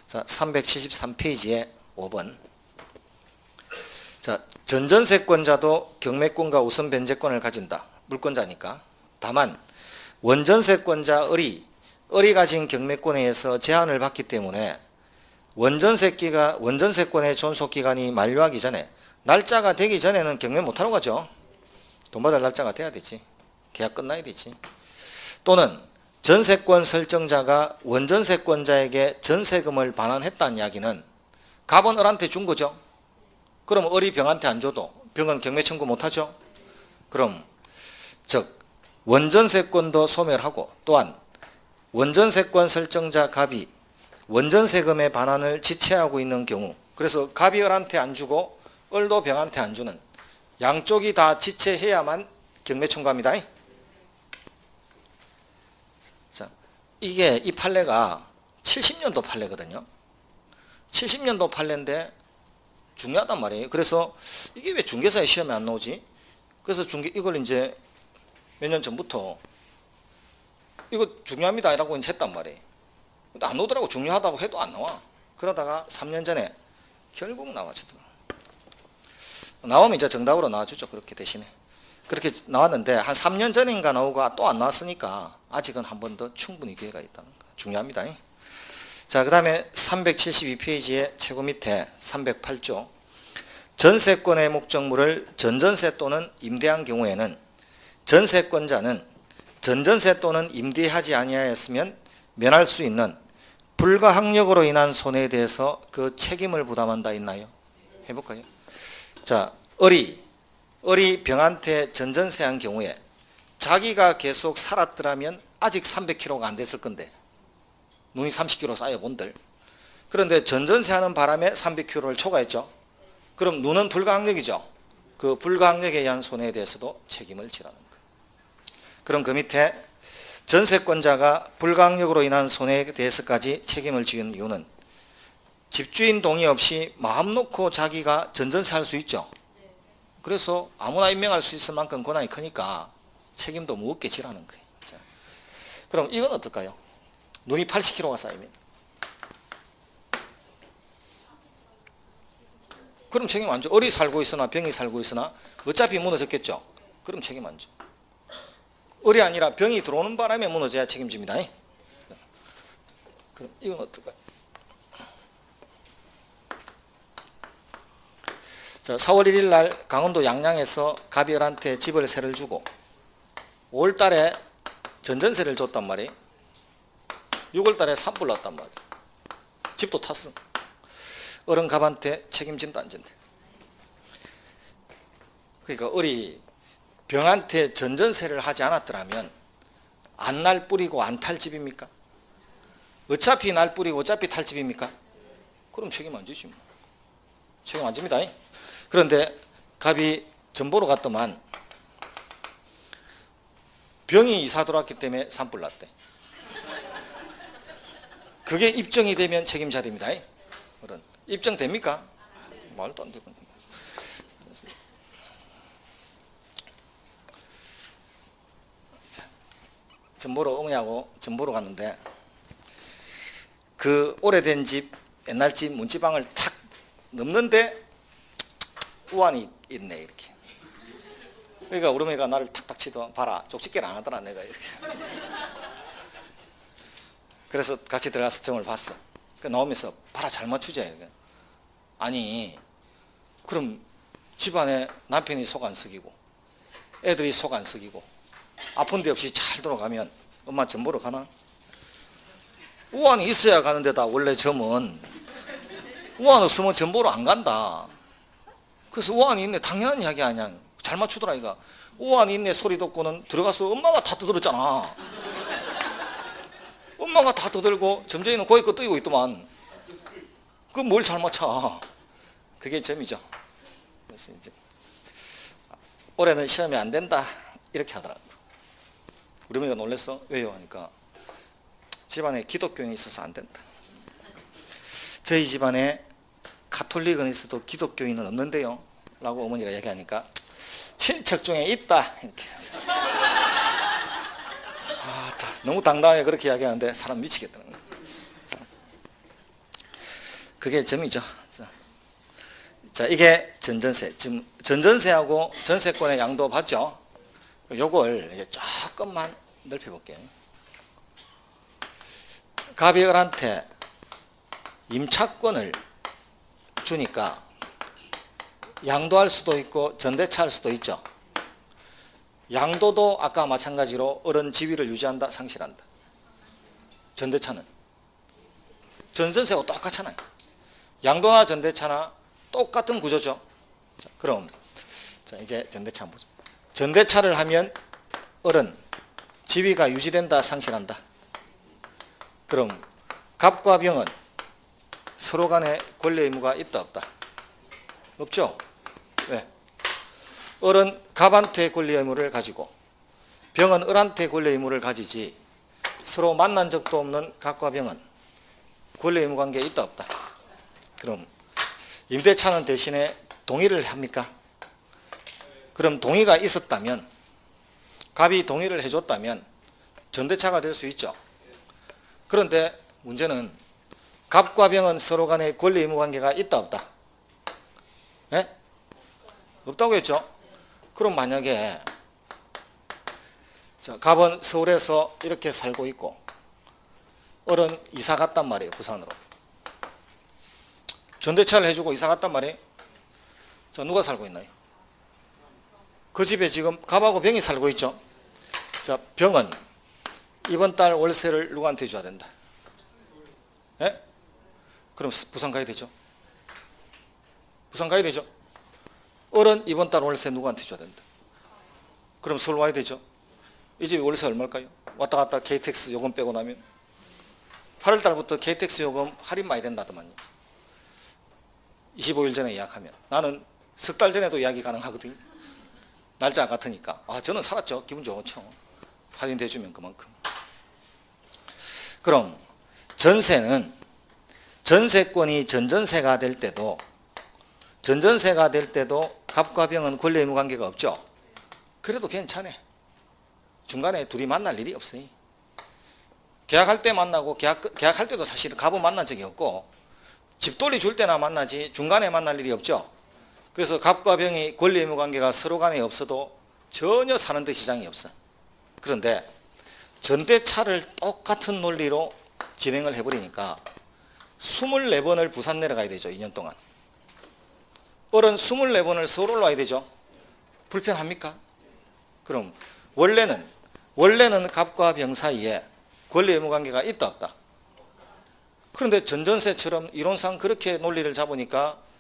Speaker 1: 자, 373페이지에 5번. 자, 전전세권자도 경매권과 우선 변제권을 가진다. 물권자니까. 다만 원전세권자 을이 가진 경매권에 의해서 제한을 받기 때문에 원전세권의 존속기간이 만료하기 전에 날짜가 되기 전에는 경매 못하러 가죠. 돈 받을 날짜가 돼야 되지. 계약 끝나야 되지. 또는 전세권 설정자가 원전세권자에게 전세금을 반환했다는 이야기는 갑은 을한테 준 거죠. 그럼 을이 병한테 안 줘도 병은 경매 청구 못하죠. 그럼 즉 원전세권도 소멸하고 또한 원전세권 설정자 갑이 원전세금의 반환을 지체하고 있는 경우, 그래서 갑이 을한테 안 주고 을도 병한테 안 주는 양쪽이 다 지체해야만 경매 청구합니다. 자, 이 판례가 70년도 판례거든요. 70년도 판례인데 중요하단 말이에요. 그래서 이게 왜 중개사의 시험에 안 나오지? 그래서 이걸 이제 몇 년 전부터 이거 중요합니다라고 했단 말이에요. 근데 안 오더라고. 중요하다고 해도 안 나와. 그러다가 3년 전에 결국 나와주더라고. 나오면 이제 정답으로 나와주죠. 그렇게 대신에. 그렇게 나왔는데 한 3년 전인가 나오고 또 안 나왔으니까 아직은 한 번 더 충분히 기회가 있다는 거. 중요합니다. 자, 그 다음에 372페이지의 최고 밑에 308조. 전세권의 목적물을 전전세 또는 임대한 경우에는 전세권자는 전전세 또는 임대하지 아니하였으면 면할 수 있는 불가항력으로 인한 손해에 대해서 그 책임을 부담한다 있나요? 해볼까요? 자, 을이 병한테 전전세한 경우에 자기가 계속 살았더라면 아직 300kg가 안 됐을 건데 눈이 30kg 쌓여본들. 그런데 전전세하는 바람에 300kg를 초과했죠. 그럼 눈은 불가항력이죠. 그 불가항력에 의한 손해에 대해서도 책임을 지라는 거예요. 그럼 그 밑에 전세권자가 불가항력으로 인한 손해에 대해서까지 책임을 지는 이유는 집주인 동의 없이 마음 놓고 자기가 전전세 할 수 있죠. 그래서 아무나 임명할 수 있을 만큼 권한이 크니까 책임도 무겁게 지라는 거예요. 자, 그럼 이건 어떨까요? 눈이 80kg가 쌓이면. 그럼 책임 안 져. 을이 살고 있으나 병이 살고 있으나 어차피 무너졌겠죠. 그럼 책임 안 져. 을이 아니라 병이 들어오는 바람에 무너져야 책임집니다. 그럼 이건 어떨까요? 자, 4월 1일 날 강원도 양양에서 갑이 을한테 집을 세를 주고 5월 달에 전전세를 줬단 말이에요. 6월 달에 산불 났단 말이에요. 집도 탔어. 을은 갑한테 책임진다 안 진다. 그러니까 을이 병한테 전전세를 하지 않았더라면 안 날 뿌리고 안 탈 집입니까? 어차피 날 뿌리고 어차피 탈 집입니까? 그럼 책임 안 지지. 책임 안 집니다. 그런데 갑이 전보로 갔더만 병이 이사 들어왔기 때문에 산불 났대. 그게 입증이 되면 책임져야 됩니다. 그런 입증됩니까? 말도 안 되고. 전보로 어머니하고 전보로 갔는데 그 오래된 집 옛날 집 문지방을 탁 넘는데 우환이 있네 이렇게. 그러니까 우리 어머니가 나를 탁탁 치더만 봐라 쪽집게를 안 하더라 내가 이렇게. 그래서 같이 들어가서 점을 봤어. 그 나오면서 봐라 잘 맞추자 이렇게. 아니 그럼 집안에 남편이 속 안 썩이고 애들이 속 안 썩이고 아픈 데 없이 잘 돌아가면 엄마 점 보러 가나? 우환이 있어야 가는 데다 원래 점은. 우환 없으면 점 보러 안 간다. 그래서 우환이 있네 당연한 이야기 아니야. 잘 맞추더라 이거. 우환이 있네 소리 듣고는 들어가서 엄마가 다 떠들었잖아. 엄마가 다 떠들고 점쟁이는 고기 거 뜨이고 있더만. 그 뭘 잘 맞춰. 그게 점이죠. 그래서 이제 올해는 시험이 안 된다 이렇게 하더라고. 우리 어머니가 놀랬어. 왜요? 하니까 집안에 기독교인이 있어서 안 된다. 저희 집안에 가톨릭은 있어도 기독교인은 없는데요 라고 어머니가 얘기하니까 친척 중에 있다 이렇게. 너무 당당하게 그렇게 이야기하는데 사람 미치겠다는 거예요. 그게 점이죠. 자, 이게 전전세. 지금 전전세하고 전세권의 양도 봤죠? 요걸 이제 조금만 넓혀볼게요. 갑이 을한테 임차권을 주니까 양도할 수도 있고 전대차할 수도 있죠. 양도도 아까 마찬가지로 을은 지위를 유지한다, 상실한다. 전대차는 전전세하고 똑같잖아요. 양도나 전대차나 똑같은 구조죠. 자, 그럼 자, 이제 전대차 한번 보죠. 전대차를 하면 을은 지위가 유지된다, 상실한다. 그럼 갑과 병은 서로 간에 권리 의무가 있다, 없다? 없죠? 왜? 을은 갑한테 권리 의무를 가지고 병은 을한테 권리 의무를 가지지 서로 만난 적도 없는 갑과 병은 권리 의무 관계에 있다, 없다? 그럼 임대차는 대신에 동의를 합니까? 그럼 동의가 있었다면, 갑이 동의를 해줬다면 전대차가 될 수 있죠. 그런데 문제는 갑과 병은 서로 간에 권리 의무 관계가 있다 없다? 예? 없다고 했죠. 그럼 만약에 자, 갑은 서울에서 이렇게 살고 있고 을은 이사 갔단 말이에요. 부산으로. 전대차를 해주고 이사 갔단 말이에요. 자, 누가 살고 있나요? 그 집에 지금 갑하고 병이 살고 있죠. 자, 병은 이번 달 월세를 누구한테 줘야 된다? 예? 그럼 부산 가야 되죠. 부산 가야 되죠. 을은 이번 달 월세 누구한테 줘야 된다? 그럼 서울 와야 되죠. 이 집이 월세 얼마일까요? 왔다 갔다 KTX 요금 빼고 나면 8월 달부터 KTX 요금 할인 많이 된다더만요. 25일 전에 예약하면. 나는 석 달 전에도 예약이 가능하거든요. 날짜 같으니까. 아, 저는 살았죠. 기분 좋죠. 할인돼 주면 그만큼. 그럼 전세는 전세권이 전전세가 될 때도 갑과 병은 권리 의무 관계가 없죠. 그래도 괜찮아. 중간에 둘이 만날 일이 없어요. 계약할 때 만나고 계약할 때도 사실 갑은 만난 적이 없고 집돌이 줄 때나 만나지 중간에 만날 일이 없죠. 그래서 갑과 병이 권리 의무 관계가 서로 간에 없어도 전혀 사는 데 지장이 없어. 그런데 전대차를 똑같은 논리로 진행을 해버리니까 24번을 부산 내려가야 되죠. 2년 동안. 을은 24번을 서울 올라와야 되죠. 불편합니까? 그럼 원래는 갑과 병 사이에 권리 의무 관계가 있다 없다? 그런데 전전세처럼 이론상 그렇게 논리를 잡으니까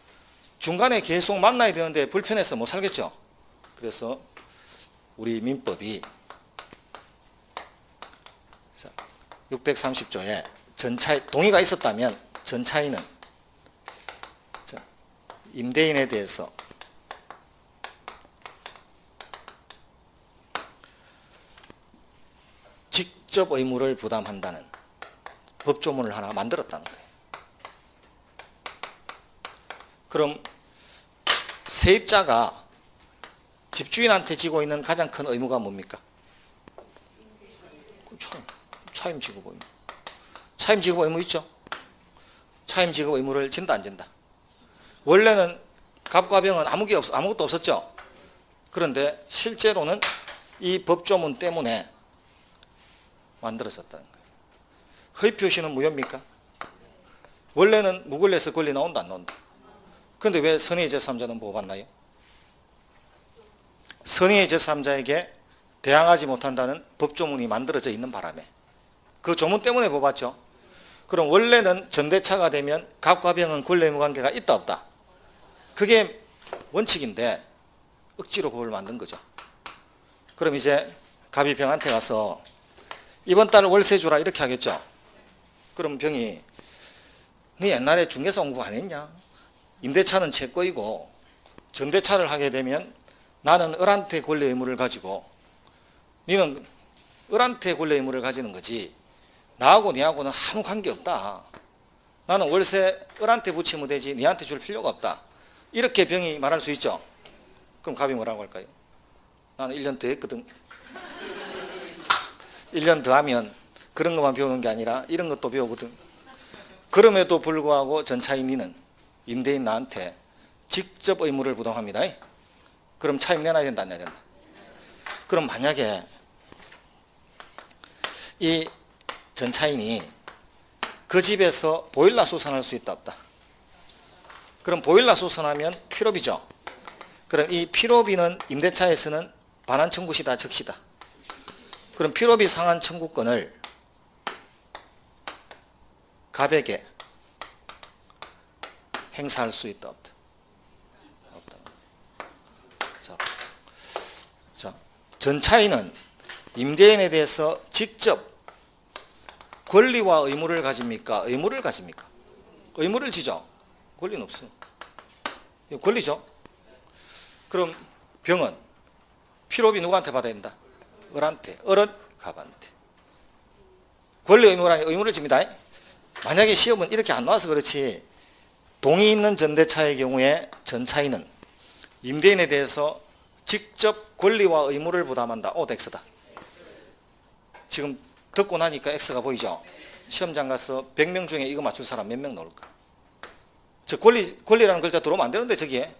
Speaker 1: 중간에 계속 만나야 되는데 불편해서 못 살겠죠. 그래서 우리 민법이 630조에 전차이 동의가 있었다면 전차인은 임대인에 대해서 직접 의무를 부담한다는 법조문을 하나 만들었다는 거예요. 그럼 세입자가 집주인한테 지고 있는 가장 큰 의무가 뭡니까? 차임지급 의무. 차임지급 의무 있죠? 차임지급 의무를 진다 안 진다? 원래는 갑과 병은 아무것도 없었죠? 그런데 실제로는 이 법조문 때문에 만들어졌다는 거예요. 허위표시는 무효입니까? 원래는 무권리에서 권리 나온다 안 나온다? 그런데 왜 선의의 제3자는 보호받나요? 선의의 제3자에게 대항하지 못한다는 법조문이 만들어져 있는 바람에 그 조문 때문에 보호받죠. 그럼 원래는 전대차가 되면 갑과 병은 권리 의무 관계가 있다 없다? 그게 원칙인데 억지로 법을 만든 거죠. 그럼 이제 갑이 병한테 가서 이번 달 월세 주라 이렇게 하겠죠. 그럼 병이 네 옛날에 중개사 공부 안 했냐? 임대차는 제 거이고 전대차를 하게 되면 나는 을한테 권리 의무를 가지고 너는 을한테 권리 의무를 가지는 거지 나하고 니하고는 아무 관계없다. 나는 월세 을한테 붙이면 되지 니한테 줄 필요가 없다. 이렇게 병이 말할 수 있죠. 그럼 갑이 뭐라고 할까요? 나는 1년 더 했거든. 1년 더 하면 그런 것만 배우는 게 아니라 이런 것도 배우거든. 그럼에도 불구하고 전차인 니는 임대인 나한테 직접 의무를 부담합니다. 그럼 차임 내놔야 된다 안 내야 된다? 그럼 만약에 이 전차인이 그 집에서 보일러 수선할 수 있다 없다? 그럼 보일러 수선하면 필요비죠. 그럼 이 필요비는 임대차에서는 반환 청구시다 적시다? 그럼 필요비 상환 청구권을 갑에게 행사할 수 있다 없다? 없다. 자, 전차인은 임대인에 대해서 직접 권리와 의무를 가집니까? 의무를 가집니까? 의무를 지죠. 권리는 없어요. 권리죠. 그럼 병은 필요비 누구한테 받아야 된다? 을한테. 을은 갑한테. 권리 의무를 하니 의무를 집니다. 만약에 시험은 이렇게 안 나와서 그렇지 동의 있는 전대차의 경우에 전차인은 임대인에 대해서 직접 권리와 의무를 부담한다. X다. 지금 듣고 나니까 X가 보이죠? 시험장 가서 100명 중에 이거 맞출 사람 몇 명 나올까? 저 권리라는 글자 들어오면 안 되는데 저기에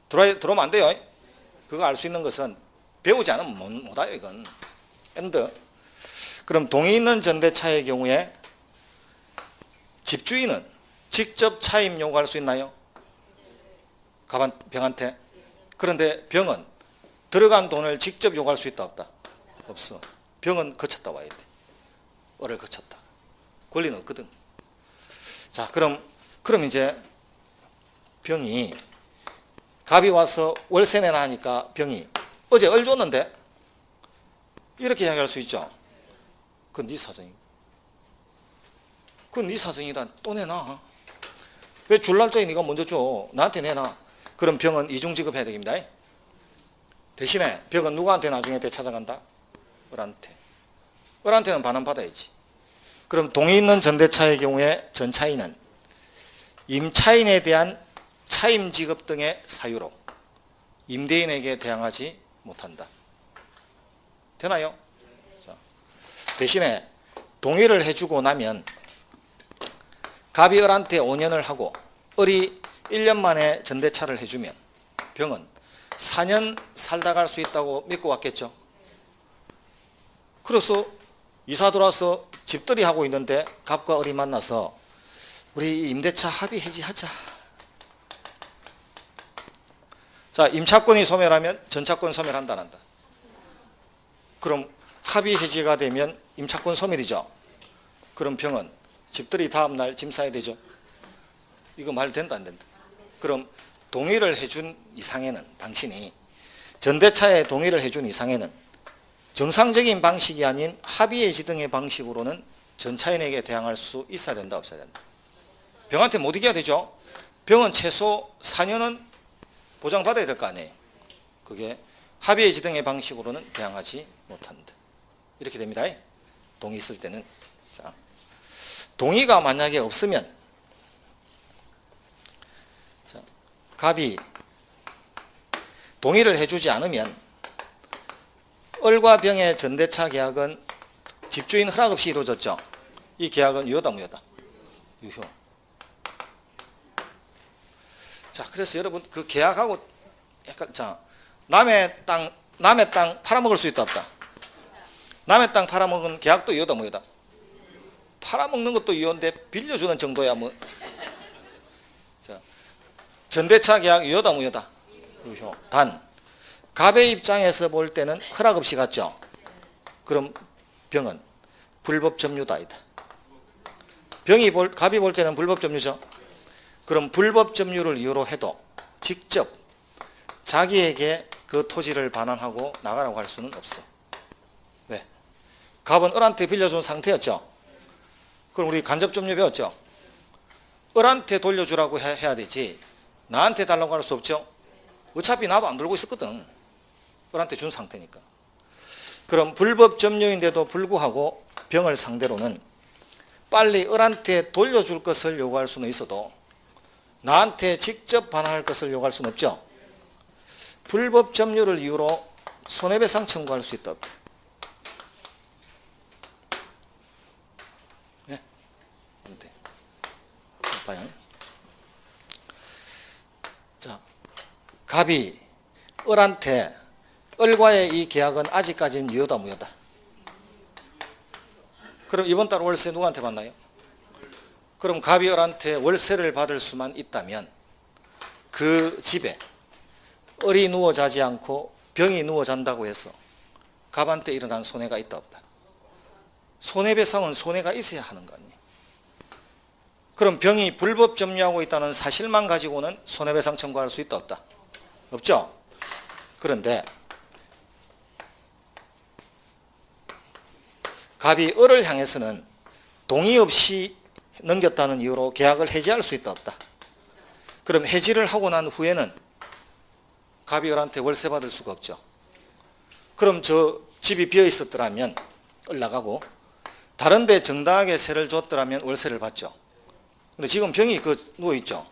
Speaker 1: 들어오면 안 돼요. 그거 알 수 있는 것은 배우지 않으면 못 와요. 이건 엔드. 그럼 동의 있는 전대차의 경우에 집주인은 직접 차임 요구할 수 있나요? 병한테. 그런데 병은 들어간 돈을 직접 요구할 수 있다 없다? 없어. 병은 거쳤다 와야 돼. 을을 거쳤다. 권리는 없거든. 자, 그럼 이제 병이 갑이 와서 월세 내나 하니까 병이 어제 을 줬는데 이렇게 이야기할 수 있죠. 그건 네 사정이고. 그건 네 사정이다. 또 내놔. 왜 줄 날짜에 네가 먼저 줘. 나한테 내놔. 그럼 병은 이중지급해야 됩니다. 대신에 병은 누구한테 나중에 되찾아간다? 을한테. 을한테는 반환 받아야지. 그럼 동의 있는 전대차의 경우에 전차인은 임차인에 대한 차임 지급 등의 사유로 임대인에게 대항하지 못한다. 되나요? 자, 대신에 동의를 해주고 나면 갑이 을한테 5년을 하고 을이 1년 만에 전대차를 해주면 병은 4년 살다 갈 수 있다고 믿고 왔겠죠. 그래서 이사 들어와서 집들이 하고 있는데 갑과 을이 만나서 우리 임대차 합의 해지하자. 자, 임차권이 소멸하면 전차권 소멸한다 안 한다? 그럼 합의 해지가 되면 임차권 소멸이죠. 그럼 병은 집들이 다음날 짐 싸야 되죠. 이거 말 된다 안 된다? 그럼 동의를 해준 이상에는 당신이 전대차에 동의를 해준 이상에는 정상적인 방식이 아닌 합의 해지 등의 방식으로는 전차인에게 대항할 수 있어야 된다 없어야 된다? 병한테 못 이겨야 되죠. 병은 최소 4년은 보장받아야 될 거 아니에요. 그게 합의 해지 등의 방식으로는 대항하지 못한다. 이렇게 됩니다. 동의 있을 때는. 자, 동의가 만약에 없으면 자, 갑이 동의를 해주지 않으면 을과 병의 전대차 계약은 집주인 허락 없이 이루어졌죠. 이 계약은 유효다 무효다? 유효. 자, 그래서 여러분 그 계약하고 약간 자, 남의 땅 팔아먹을 수 있다 없다? 남의 땅 팔아먹은 계약도 유효다 무효다? 팔아먹는 것도 유효인데 빌려주는 정도야 뭐. 자, 전대차 계약 유효다 무효다? 유효. 단 갑의 입장에서 볼 때는 허락 없이 갔죠. 그럼 병은 불법 점유다 아니다. 갑이 볼 때는 불법 점유죠. 그럼 불법 점유를 이유로 해도 직접 자기에게 그 토지를 반환하고 나가라고 할 수는 없어. 왜? 갑은 을한테 빌려준 상태였죠. 그럼 우리 간접 점유 배웠죠. 을한테 돌려주라고 해야 되지 나한테 달라고 할 수 없죠. 어차피 나도 안 들고 있었거든. 을한테 준 상태니까. 그럼 불법 점유인데도 불구하고 병을 상대로는 빨리 을한테 돌려줄 것을 요구할 수는 있어도 나한테 직접 반환할 것을 요구할 수는 없죠. 불법 점유를 이유로 손해배상 청구할 수 있다. 네? 네. 봐요. 자, 갑이 을한테 을과의 이 계약은 아직까지는 유효다 무효다? 그럼 이번 달 월세 누구한테 받나요? 그럼 갑이 을한테 월세를 받을 수만 있다면 그 집에 을이 누워 자지 않고 병이 누워 잔다고 해서 갑한테 일어난 손해가 있다 없다? 손해배상은 손해가 있어야 하는 거 아니에요. 그럼 병이 불법 점유하고 있다는 사실만 가지고는 손해배상 청구할 수 있다 없다? 없죠? 그런데 갑이 을을 향해서는 동의 없이 넘겼다는 이유로 계약을 해지할 수 있다 없다? 그럼 해지를 하고 난 후에는 갑이 을한테 월세 받을 수가 없죠. 그럼 저 집이 비어 있었더라면 을 나가고 다른 데 정당하게 세를 줬더라면 월세를 받죠. 근데 지금 병이 누워 있죠.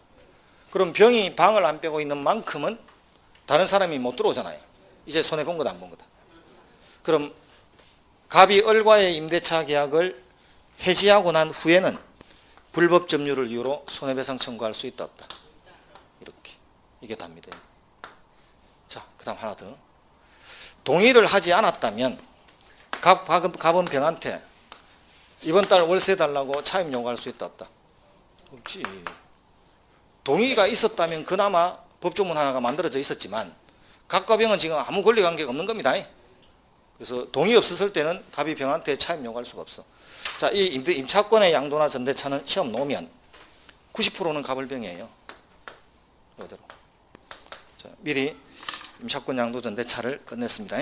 Speaker 1: 그럼 병이 방을 안 빼고 있는 만큼은 다른 사람이 못 들어오잖아요. 이제 손해본 거다 안 본 거다. 그럼 갑이 을과의 임대차 계약을 해지하고 난 후에는 불법 점유를 이유로 손해배상 청구할 수 있다 없다. 이렇게. 이게 답니다. 자, 그 다음 하나 더. 동의를 하지 않았다면 갑은 병한테 이번 달 월세 달라고 차임 요구할 수 있다 없다. 없지. 동의가 있었다면 그나마 법조문 하나가 만들어져 있었지만 갑과 병은 지금 아무 권리관계가 없는 겁니다. 그래서 동의 없었을 때는 갑이 병한테 차임 요구할 수가 없어. 자, 이 임차권의 양도나 전대차는 시험 놓으면 90%는 갑을 병이에요. 이대로. 자, 미리 임차권 양도 전대차를 끝냈습니다.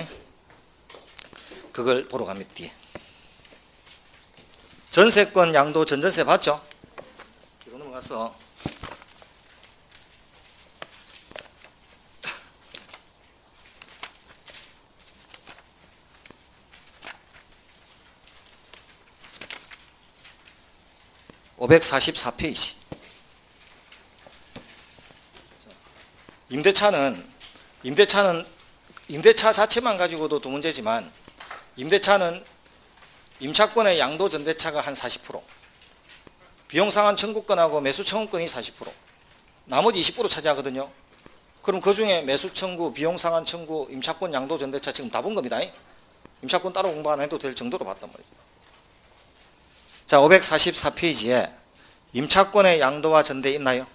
Speaker 1: 그걸 보러 갑니다. 뒤에. 전세권 양도 전전세 봤죠? 뒤로 넘어가서 (544페이지) 임대차 자체만 가지고도 두 문제지만 임대차는 임차권의 양도 전대차가 한 40%, 비용상환 청구권하고 매수 청구권이 40%, 나머지 20% 차지하거든요. 그럼 그 중에 매수 청구, 비용상환 청구, 임차권 양도 전대차 지금 다 본 겁니다. 임차권 따로 공부 안 해도 될 정도로 봤단 말이에요. 자, 544페이지에 임차권의 양도와 전대 있나요?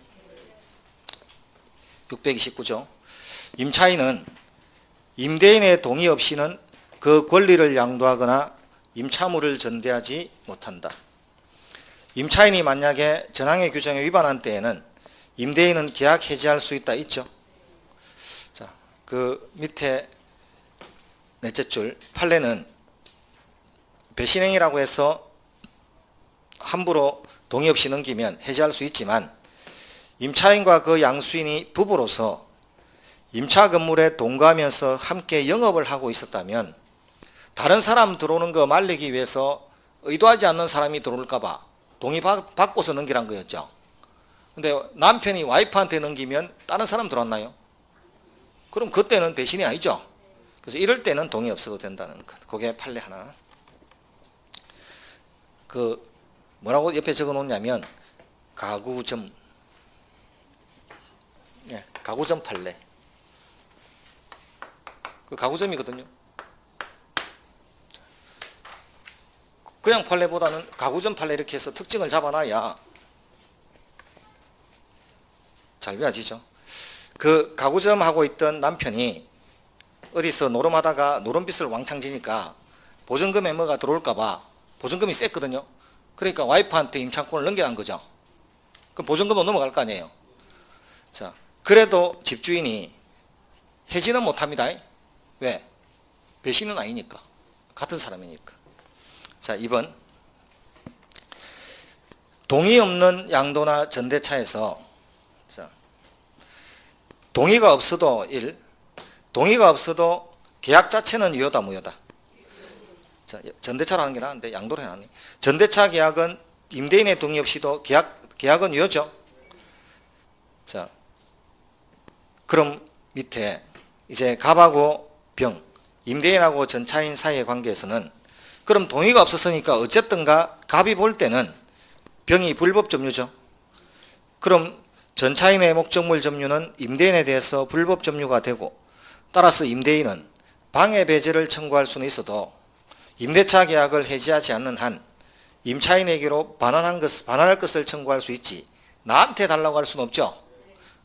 Speaker 1: 629조. 임차인은 임대인의 동의 없이는 그 권리를 양도하거나 임차물을 전대하지 못한다. 임차인이 만약에 전항의 규정에 위반한 때에는 임대인은 계약 해지할 수 있다 있죠. 자, 그 밑에 넷째 줄 판례는 배신행위라고 해서 함부로 동의 없이 넘기면 해지할 수 있지만 임차인과 그 양수인이 부부로서 임차 건물에 동거하면서 함께 영업을 하고 있었다면 다른 사람 들어오는 거 말리기 위해서 의도하지 않는 사람이 들어올까 봐 동의 받고서 넘기란 거였죠. 근데 남편이 와이프한테 넘기면 다른 사람 들어왔나요? 그럼 그때는 배신이 아니죠. 그래서 이럴 때는 동의 없어도 된다는 것. 그게 판례 하나. 그 뭐라고 옆에 적어 놓냐면 가구점. 예, 가구점 판례. 그 가구점이거든요. 그냥 판례보다는 가구점 판례 이렇게 해서 특징을 잡아놔야 잘 외워지죠. 그 가구점 하고 있던 남편이 어디서 노름하다가 노름빚을 왕창 지니까 보증금에 뭐가 들어올까봐 보증금이 셌거든요. 그러니까 와이프한테 임차권을 넘겨간 거죠. 그럼 보증금은 넘어갈 거 아니에요. 자, 그래도 집주인이 해지는 못합니다. 왜? 배신은 아니니까. 같은 사람이니까. 자, 2번. 동의 없는 양도나 전대차에서 자, 동의가 없어도 1. 동의가 없어도 계약 자체는 유효다 무효다. 자, 전대차라는 게 나왔는데 양도를 해놨네. 전대차 계약은 임대인의 동의 없이도 계약은 유효죠. 자, 그럼 밑에 이제 갑하고 병, 임대인하고 전차인 사이의 관계에서는 그럼 동의가 없었으니까 어쨌든가 갑이 볼 때는 병이 불법 점유죠. 그럼 전차인의 목적물 점유는 임대인에 대해서 불법 점유가 되고 따라서 임대인은 방해 배제를 청구할 수는 있어도 임대차 계약을 해지하지 않는 한 임차인에게로 반환할 것을 청구할 수 있지 나한테 달라고 할 수는 없죠.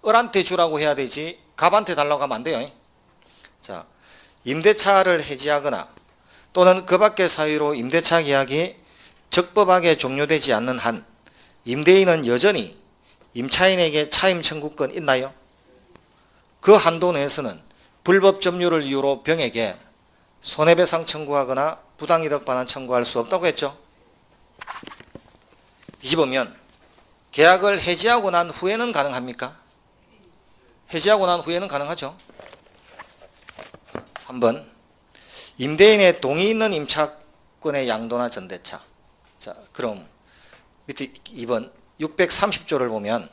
Speaker 1: 을한테 주라고 해야 되지 갑한테 달라고 하면 안 돼요. 자, 임대차를 해지하거나 또는 그 밖의 사유로 임대차 계약이 적법하게 종료되지 않는 한 임대인은 여전히 임차인에게 차임 청구권 있나요? 그 한도 내에서는 불법 점유를 이유로 병에게 손해배상 청구하거나 부당이득 반환 청구할 수 없다고 했죠. 뒤집으면 계약을 해지하고 난 후에는 가능합니까? 해지하고 난 후에는 가능하죠. 3번. 임대인의 동의 있는 임차권의 양도나 전대차. 자, 그럼 밑에 2번 630조를 보면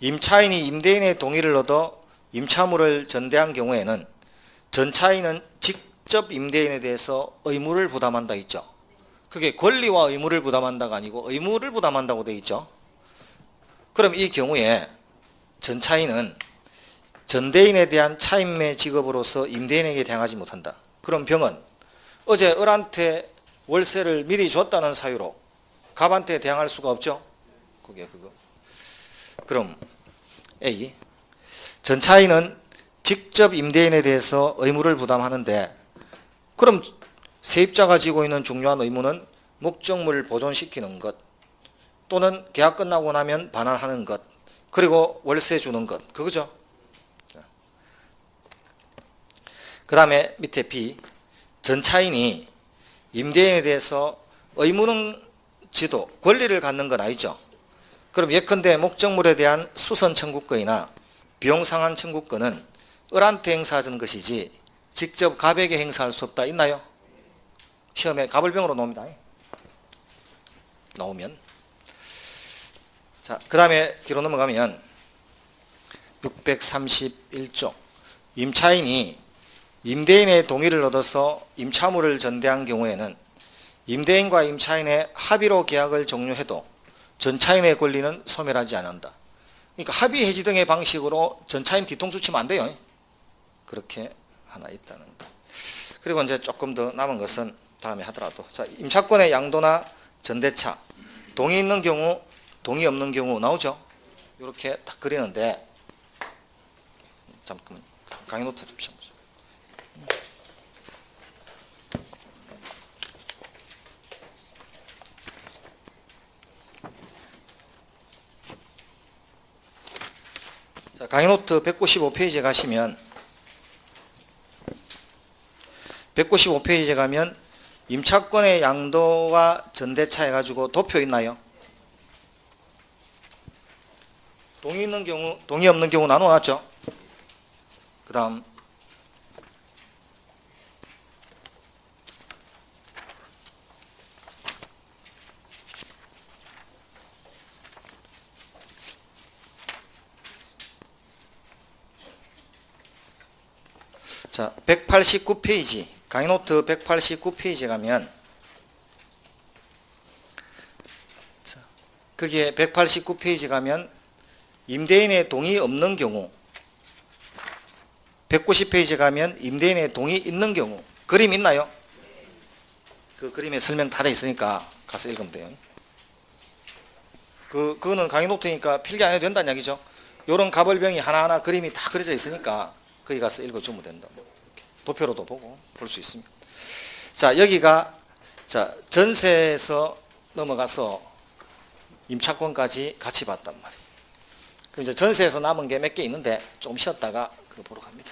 Speaker 1: 임차인이 임대인의 동의를 얻어 임차물을 전대한 경우에는 전차인은 직접 임대인에 대해서 의무를 부담한다 있죠. 그게 권리와 의무를 부담한다가 아니고 의무를 부담한다고 되어 있죠. 그럼 이 경우에 전차인은 전대인에 대한 차임매 직업으로서 임대인에게 대항하지 못한다. 그럼 병은 어제 을한테 월세를 미리 줬다는 사유로 갑한테 대항할 수가 없죠. 그게 그거. 그럼 A. 전차인은 직접 임대인에 대해서 의무를 부담하는데 그럼 세입자가 지고 있는 중요한 의무는 목적물을 보존시키는 것 또는 계약 끝나고 나면 반환하는 것 그리고 월세 주는 것 그거죠. 그 다음에 밑에 B. 전차인이 임대인에 대해서 의무는 지도 권리를 갖는 건 아니죠. 그럼 예컨대 목적물에 대한 수선 청구권이나 비용 상환 청구권은 을한테 행사하는 것이지 직접 갑에게 행사할 수 없다 있나요? 시험에 갑을병으로 나옵니다. 나오면 자, 그 다음에 뒤로 넘어가면 631조 임차인이 임대인의 동의를 얻어서 임차물을 전대한 경우에는 임대인과 임차인의 합의로 계약을 종료해도 전차인의 권리는 소멸하지 않는다. 그러니까 합의 해지 등의 방식으로 전차인 뒤통수 치면 안 돼요. 그렇게 하나 있다는 거. 그리고 이제 조금 더 남은 것은 다음에 하더라도 자, 임차권의 양도나 전대차 동의 있는 경우 동의 없는 경우 나오죠. 이렇게 딱 그리는데 잠깐만 강의 노트 좀 보세요. 자, 강의노트 195페이지에 가시면 195페이지에 가면 임차권의 양도와 전대차 해가지고 도표 있나요? 동의 있는 경우, 동의 없는 경우 나눠놨죠? 그 다음 자, 189페이지 강의노트 189페이지에 가면 자, 거기에 189페이지 가면 임대인의 동의 없는 경우 190페이지에 가면 임대인의 동의 있는 경우 그림 있나요? 그 그림에 설명 다 돼 있으니까 가서 읽으면 돼요. 그거는 강의노트니까 필기 안 해도 된다는 이야기죠. 요런 가벌병이 하나하나 그림이 다 그려져 있으니까 거기 가서 읽어주면 된다. 도표로도 보고 볼 수 있습니다. 자, 여기가 자, 전세에서 넘어가서 임차권까지 같이 봤단 말이에요. 그럼 이제 전세에서 남은 게 몇 개 있는데 좀 쉬었다가 그거 보러 갑니다.